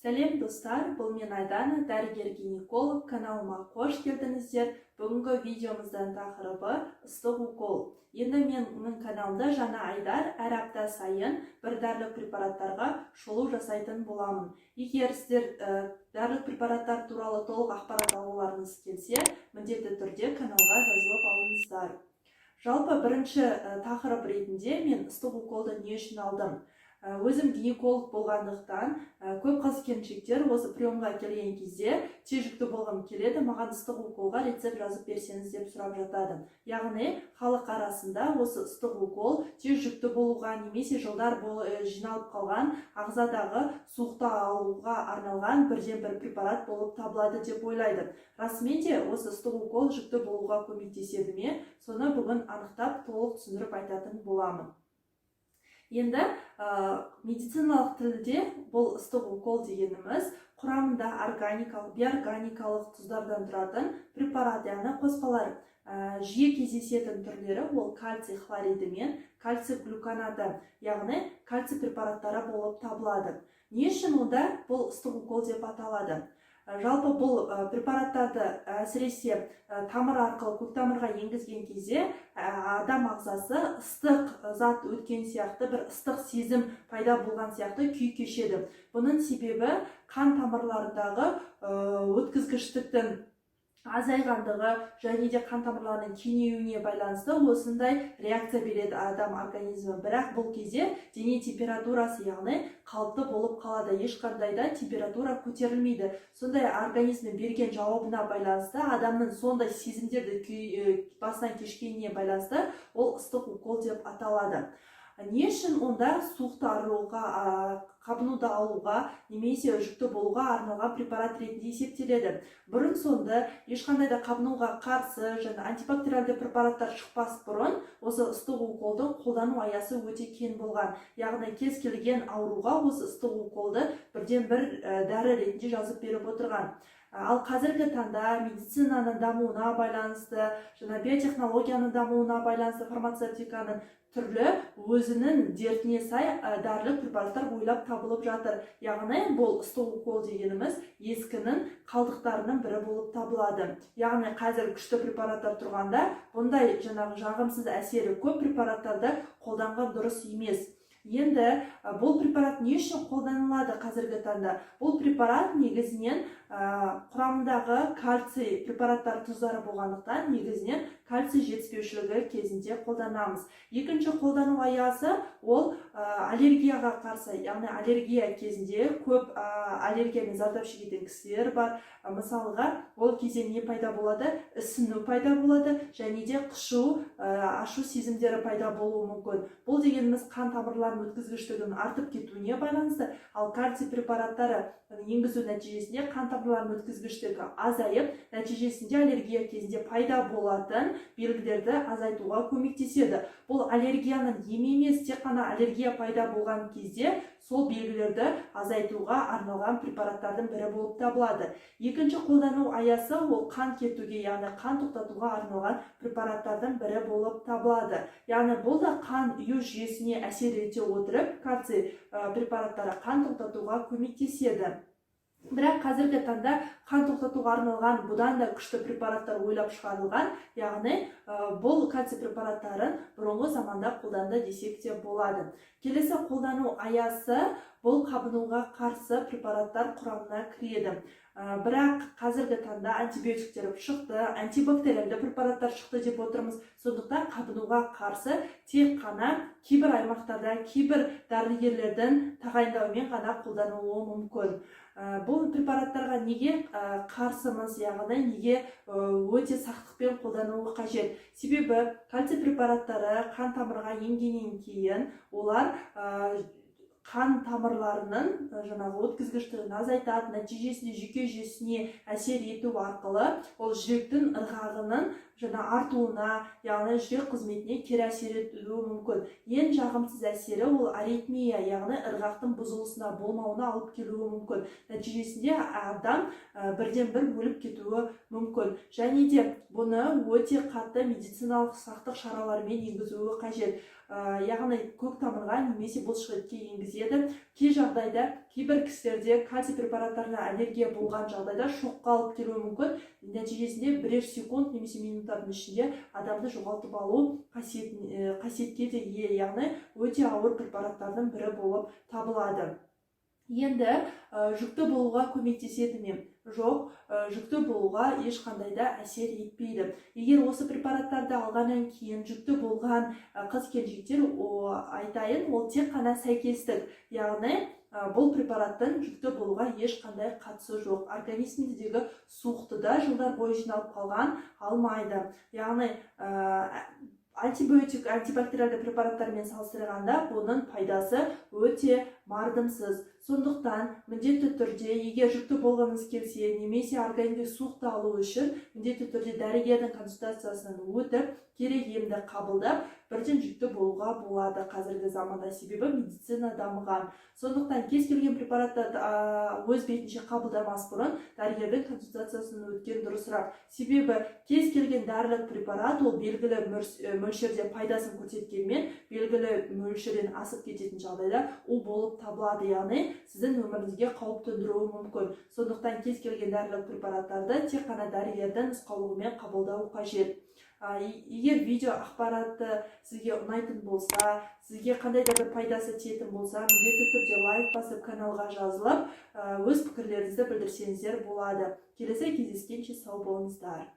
Сәлем достар, бұл мен Айдана, дәрігер-гинеколог, каналыма қош келдіңіздер. Бүгінгі видеомыздың тақырыбы ыстық укол. Енді менің каналымда жаңа айдар әр апта сайын бір дәрілік препараттарға шолу жасайтын боламын. Егер сіздер дәрілік препараттар туралы толық ақпарат алуларыңыз келсе, міндетті түрде каналға жазылып алыңыздар. Жалпы бірінші тақырып ретінде мен ыстық уколды не үшін алдым? Өзім гинеколог болғандықтан көп қыз-келіншектер осы приемға келген кезде тез жүкті болғым келеді, маған ыстық уколға рецепт жазып берсеңіз деп сұрап жатады. Яғни халық арасында осы ыстық укол тез жүкті болуға немесе жылдар бойы жиналып қалған ағзадағы суықты алуға арналған бірден-бір препарат болып табылады деп ойлайды. Расымен де осы ыстық укол жүкті болуға көмектеседі ме? Соны бүгін анықтап толық түсіндіріп айтатын боламын. Енді медициналық тілде бұл ыстық укол дегеніміз құрамында органикалық, бейорганикалық тұздардан тұратын препарат, яғни қоспалар. Жиі кездесетін түрлері ол кальций хлориді мен кальций глюконаты, яғни кальций препараттары болып табылады. Не үшін онда бұл ыстық укол деп аталады? Жалпы бұл препараттарды әсіресе тамыр арқылы көктамырға енгізген кезде адам ағзасы ыстық зат өткен сияқты, бір ыстық сезім пайда болған сияқты күй кешеді. Бұның себебі қан тамырларындағы өткізгіштіктің азайғандығы және де қан тамырларының кеңеюіне байланысты осындай реакция береді адам организмі. Бірақ бұл кезде дене температурасы, яғни қалыпты болып қалады, ешқандай да температура көтерілмейді. Сондай организмнің берген жауабына байланысты, адамның сондай сезімдерді басынан кешкеніне байланысты ол ыстық укол деп аталады. Не үшін онда суықты арылуға, қабынуды алуға немесе жүкті болуға арналған препарат ретінде есептеледі? Бұрын соңды ешқандай да қабынуға қарсы және антибактериалды препараттар шықпас бұрын осы ыстық уколдың қолдану аясы өте кең болған. Яғни кез келген ауруға осы ыстық уколды бірден-бір дәрі ретінде жазып беріп отырған. Ал қазіргі таңда медицинаның дамуына байланысты, және биотехнологияның дамуына байланысты фармацевтиканың түрлі өзінің дертіне сай дәрілік препараттар ойлап табылып жатыр. Яғни бұл ыстық укол дегеніміз ескінің қалдықтарының бірі болып табылады. Яғни қазір күшті препараттар тұрғанда бұндай жағымсыз әсері көп препараттарды қолданған дұрыс емес. Енді бұл препарат не үшін қолданылады қазіргі таңда? Бұл препарат негізінен құрамындағы кальций препараттар тұздары болғандықтан негізінен кальций жетіспеушілігі кезінде қолданамыз. Екінші қолдану аясы ол аллергияға қарсы, яғни аллергия кезінде көп аллергиямен зардап шегетін кісілер бар. Мысалға, ол кезде не пайда болады? Ісіну пайда болады және де қышу, ашу сезімдері пайда болуы мүмкін. Бұл дегеніміз қан тамырларының өткізгіштігінің артып кетуіне байланысты, ал кальций препараттары енгізу нәтижесінде қан тамырларының өткізгіштігі азайып, нәтижесінде аллергия кезінде пайда болатын белгілерді азайтуға көмектеседі. Бұл аллергияның ем емес, тек қана аллергия пайда болған кезде сол белгілерді азайтуға арналған препараттардың бірі болып табылады. Екінші қолдану аясы ол қан кетуге, яғни қан тоқтатуға арналған препараттардың бірі болып табылады. Яғни бұл да қан ұю жүйесіне әсер ете отырып, кальций препараттары қан тоқтатуға көмектеседі. Бірақ қазіргі таңда қан тоқтатуға арналған бұдан да күшті препараттар ойлап шығарылған, яғни бұл кальций препараттарын бұрынғы заманда қолданды десек те болады. Келесі қолдану аясы бұл қабынуға қарсы препараттар құрамына кіреді. Бірақ қазіргі таңда антибиотиктер шықты, антибактериалды препараттар шықты деп отырмыз. Сондықтан қабынуға қарсы тек қана кейбір аймақтарда, кейбір дәрігерлердің тағайындауымен ғана қолданылуы мүмкін. Бұл препараттарға неге қарсымыз, яғни неге өте сақтықпен қолдануы қажет? Себебі кальций препараттары қан тамырға енгеннен кейін олар қан тамырларының өткізгіштігін азайтады, нәтижесінде жүйке жүйесіне әсер ету арқылы ол жүректің ырғағының артуына, яғни жүрек қызметіне кері әсер етуі мүмкін. Ең жағымсыз әсері ол аритмия, яғни ырғақтың бұзылысына, болмауына алып келуі мүмкін. Нәтижесінде адам бірден бір өліп кетуі мүмкін. Және де бұны өте қатты медициналық сақтық шараларымен енгізуі қажет. Яғни көк тамырға немесе бұлшықетке енгізеді. Кей жағдайда кейбір кісілерде кальций препараттарына аллергия болған жағдайда шоққа алып келуі мүмкін. Нәтижесінде бірер секунд немесе минуттардың ішінде адамды жоғалтып алу қасиетке де ие, яғни өте ауыр препараттардың бірі болып табылады. Енді жүкті болуға көмектеседі ме? Жоқ, жүкті болуға ешқандай да әсер етпейді. Егер осы препараттарды алғаннан кейін жүкті болған қыз-келіншектер айтайын, ол тек қана сәйкестік, яғни бұл препараттың жүкті болуға ешқандай қатысы жоқ. Организмдегі суықты да жылдар бойы жиналып қалған алмайды. Яғни антибиотик, антибактериалды препараттармен салыстырғанда бұның пайдасы өте мардымсыз. Сондықтан міндетті түрде, егер жүкті болғаныңыз келсе, немесе организмде суықты алу үшін міндетті түрде дәрігердің консультациясынан өтіп, керек емді қабылдап, бірден жүкті болуға болады қазіргі заманда, себебі медицина дамыған. Сондықтан кез келген препаратты өз бетінше қабылдамас бұрын дәрігердің консультациясынан өткен дұрысырақ. Себебі кез келген дәрілік препарат ол белгілі мөлшерде пайдасын көрсеткенмен, белгілі мөлшерден асып кететін жағдайда ол болып табылады, яғни сіздің өміріңізге қауіп төндіруі мүмкін. Сондықтан кез келген дәрілік препараттарды тек қана дәрігердің нұсқаулығымен қабылдау қажет. Егер видео ақпаратты сізге ұнайтын болса, сізге қандай да бір пайдасы тиетін болса, міндетті түрде лайк басып, каналға жазылып, өз пікірлеріңізді білдірсеңіздер болады. Келесі кездескенше сау болыңыздар.